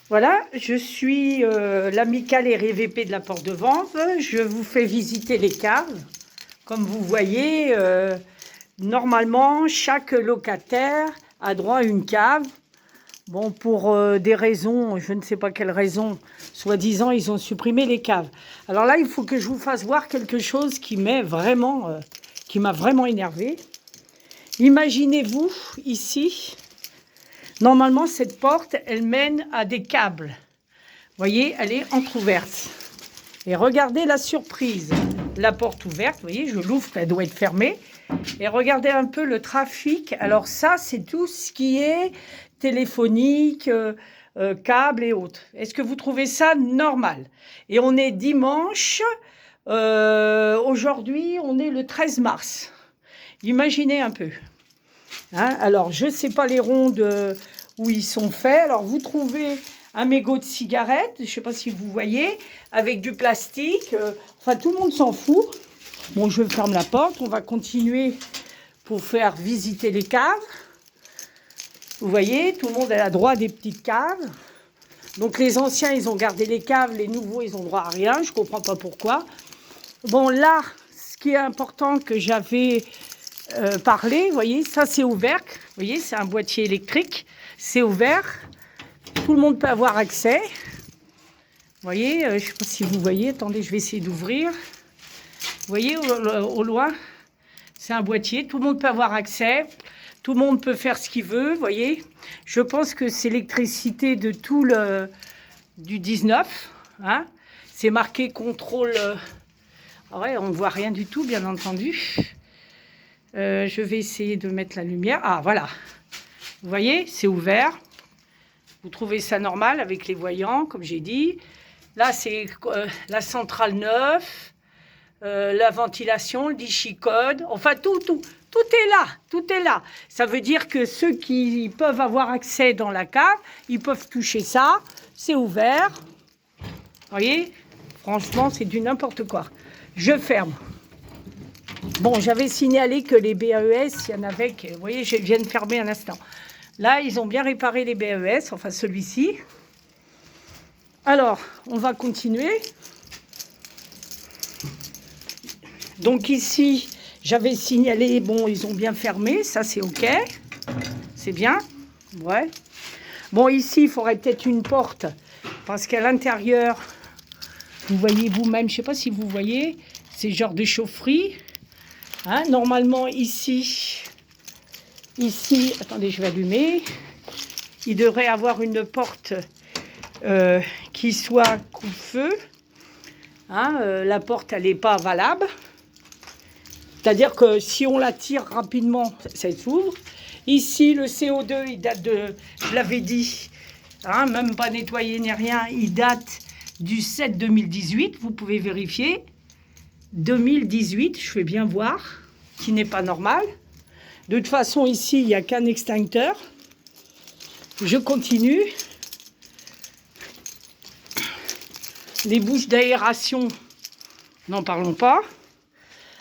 Voilà, je suis l'amicale RVP de la Porte de Vanves. Je vous fais visiter les caves. Comme vous voyez, normalement, chaque locataire a droit à une cave. Bon, pour des raisons, je ne sais pas quelles raisons, soi-disant, ils ont supprimé les caves. Alors là, il faut que je vous fasse voir quelque chose qui m'a vraiment énervé. Imaginez-vous ici, normalement, cette porte, elle mène à des câbles. Vous voyez, elle est entrouverte. Et regardez la surprise. La porte ouverte, vous voyez, je l'ouvre, elle doit être fermée. Et regardez un peu le trafic. Alors ça, c'est tout ce qui est téléphonique, câbles et autres. Est-ce que vous trouvez ça normal? Et on est dimanche. Aujourd'hui, on est le 13 mars. Imaginez un peu. Hein, alors, je ne sais pas les rondes où ils sont faits. Alors, vous trouvez un mégot de cigarette, je ne sais pas si vous voyez, avec du plastique. Enfin, tout le monde s'en fout. Bon, je ferme la porte. On va continuer pour faire visiter les caves. Vous voyez, tout le monde a droit à des petites caves. Donc, les anciens, ils ont gardé les caves. Les nouveaux, ils ont droit à rien. Je ne comprends pas pourquoi. Bon, là, ce qui est important que j'avais parlé, vous voyez, ça, c'est ouvert. Vous voyez, c'est un boîtier électrique. C'est ouvert. Tout le monde peut avoir accès. Vous voyez, je ne sais pas si vous voyez. Attendez, je vais essayer d'ouvrir. Vous voyez, au loin, c'est un boîtier. Tout le monde peut avoir accès. Tout le monde peut faire ce qu'il veut. Vous voyez, je pense que c'est l'électricité de tout du 19. Hein. C'est marqué contrôle. Ah ouais, on ne voit rien du tout, bien entendu. Je vais essayer de mettre la lumière. Ah, voilà. Vous voyez, c'est ouvert. Vous trouvez ça normal avec les voyants, comme j'ai dit. Là, c'est la centrale neuve, la ventilation, le dichicode. Enfin, tout est là. Tout est là. Ça veut dire que ceux qui peuvent avoir accès dans la cave, ils peuvent toucher ça. C'est ouvert. Vous voyez, franchement, c'est du n'importe quoi. Je ferme. Bon, j'avais signalé que les BAES, il y en avait que, vous voyez, je viens de fermer un instant. Là, ils ont bien réparé les BAES, enfin celui-ci. Alors, on va continuer. Donc ici, j'avais signalé, bon, ils ont bien fermé, ça c'est OK. C'est bien, ouais. Bon, ici, il faudrait peut-être une porte, parce qu'à l'intérieur, vous voyez vous-même, je ne sais pas si vous voyez, c'est genre de chaufferie. Hein, normalement, ici, attendez, je vais allumer. Il devrait avoir une porte qui soit coupe-feu. Hein, la porte, elle n'est pas valable. C'est-à-dire que si on la tire rapidement, ça s'ouvre. Ici, le CO2, il date de, je l'avais dit, hein, même pas nettoyé ni rien, il date du 7 2018. Vous pouvez vérifier. 2018, je fais bien voir, qui n'est pas normal. De toute façon, ici, il n'y a qu'un extincteur. Je continue. Les bouches d'aération, n'en parlons pas.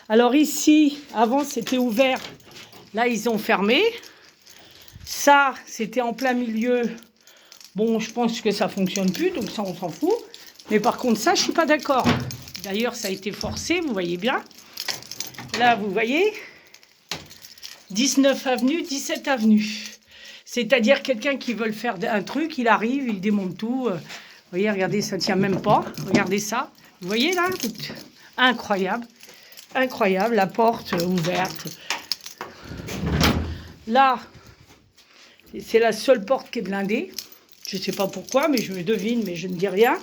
Alors ici, avant, c'était ouvert. Là, ils ont fermé. Ça, c'était en plein milieu. Bon, je pense que ça ne fonctionne plus, donc ça, on s'en fout. Mais par contre, ça, je ne suis pas d'accord. D'ailleurs, ça a été forcé, vous voyez bien. Là, vous voyez, 19 avenue, 17 avenue. C'est-à-dire quelqu'un qui veut faire un truc, il arrive, il démonte tout. Vous voyez, regardez, ça ne tient même pas. Regardez ça. Vous voyez là? Incroyable. Incroyable, la porte ouverte. Là, c'est la seule porte qui est blindée. Je ne sais pas pourquoi, mais je me devine, mais je ne dis rien.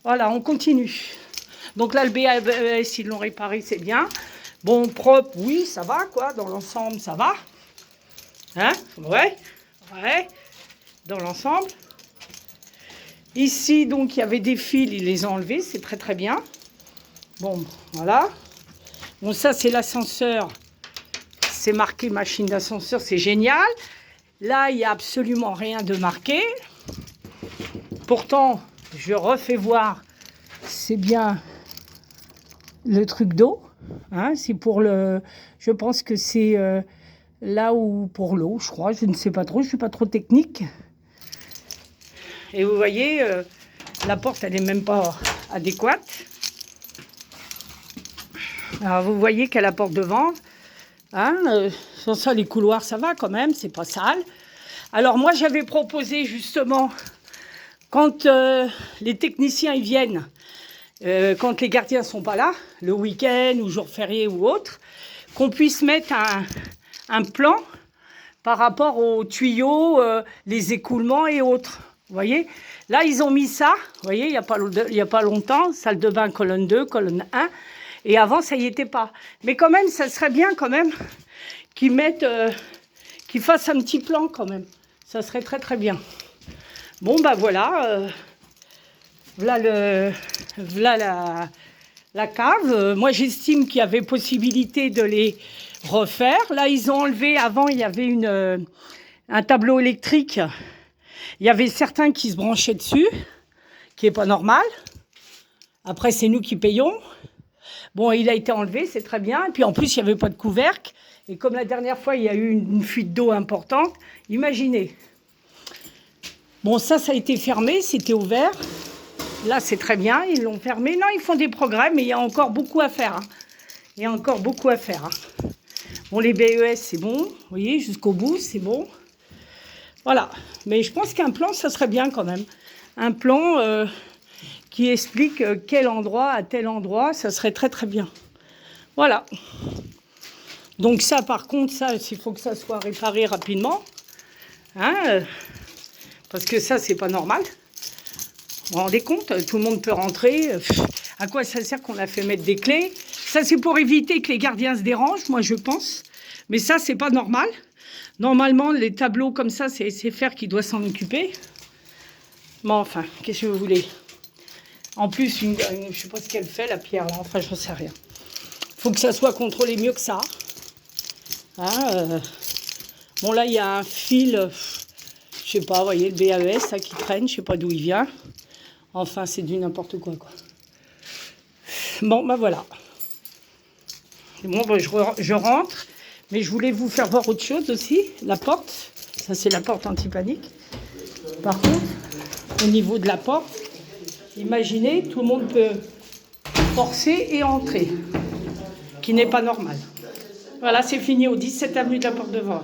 Voilà, on continue. Donc là, le BAES, ils l'ont réparé, c'est bien. Bon, propre, oui, ça va, quoi. Dans l'ensemble, ça va. Hein? Ouais. Ouais. Dans l'ensemble. Ici, donc, il y avait des fils, ils les ont enlevés. C'est très, très bien. Bon, voilà. Bon, ça, c'est l'ascenseur. C'est marqué machine d'ascenseur, c'est génial. Là, il n'y a absolument rien de marqué. Pourtant, je refais voir, c'est bien le truc d'eau. Hein, c'est pour le... Je pense que c'est là où pour l'eau, je crois. Je ne sais pas trop, je ne suis pas trop technique. Et vous voyez, la porte, elle n'est même pas adéquate. Alors, vous voyez qu'elle apporte devant. Hein, sans ça, les couloirs, ça va quand même, c'est pas sale. Alors, moi, j'avais proposé justement, quand les techniciens ils viennent, quand les gardiens sont pas là, le week-end ou jour férié ou autre, qu'on puisse mettre un plan par rapport aux tuyaux, les écoulements et autres. Vous voyez, là, ils ont mis ça, vous voyez, il y a pas longtemps, salle de bain, colonne 2, colonne 1, et avant, ça y était pas. Mais quand même, ça serait bien quand même qu'ils mettent, qu'ils fassent un petit plan quand même. Ça serait très, très bien. Bon, bah voilà, voilà la cave. Moi, j'estime qu'il y avait possibilité de les refaire. Là, ils ont enlevé, avant, il y avait un tableau électrique. Il y avait certains qui se branchaient dessus, qui n'est pas normal. Après, c'est nous qui payons. Bon, il a été enlevé, c'est très bien. Et puis, en plus, il n'y avait pas de couvercle. Et comme la dernière fois, il y a eu une fuite d'eau importante, imaginez. Bon, ça a été fermé, c'était ouvert. Là, c'est très bien, ils l'ont fermé. Non, ils font des progrès, mais il y a encore beaucoup à faire. Hein. Il y a encore beaucoup à faire. Hein. Bon, les BES, c'est bon. Vous voyez, jusqu'au bout, c'est bon. Voilà. Mais je pense qu'un plan, ça serait bien quand même. Un plan qui explique quel endroit à tel endroit, ça serait très, très bien. Voilà. Donc ça, par contre, ça, il faut que ça soit réparé rapidement. Hein, parce que ça, c'est pas normal. Vous vous rendez compte, tout le monde peut rentrer. À quoi ça sert qu'on a fait mettre des clés? Ça, c'est pour éviter que les gardiens se dérangent, moi, je pense. Mais ça, c'est pas normal. Normalement, les tableaux comme ça, c'est SFR qui doit s'en occuper. Mais enfin, qu'est-ce que vous voulez? En plus, je ne sais pas ce qu'elle fait, la pierre, là. Enfin, je ne sais rien. Il faut que ça soit contrôlé mieux que ça. Hein, bon, là, il y a un fil, je sais pas, vous voyez, le BAES, ça, qui traîne, je sais pas d'où il vient. Enfin, c'est du n'importe quoi, quoi. Bon, ben voilà. Bon, ben, je rentre, mais je voulais vous faire voir autre chose aussi. La porte, ça, c'est la porte anti-panique. Par contre, au niveau de la porte, imaginez, tout le monde peut forcer et entrer, qui n'est pas normal. Voilà, c'est fini au 17 avenue de la Porte de Vanves.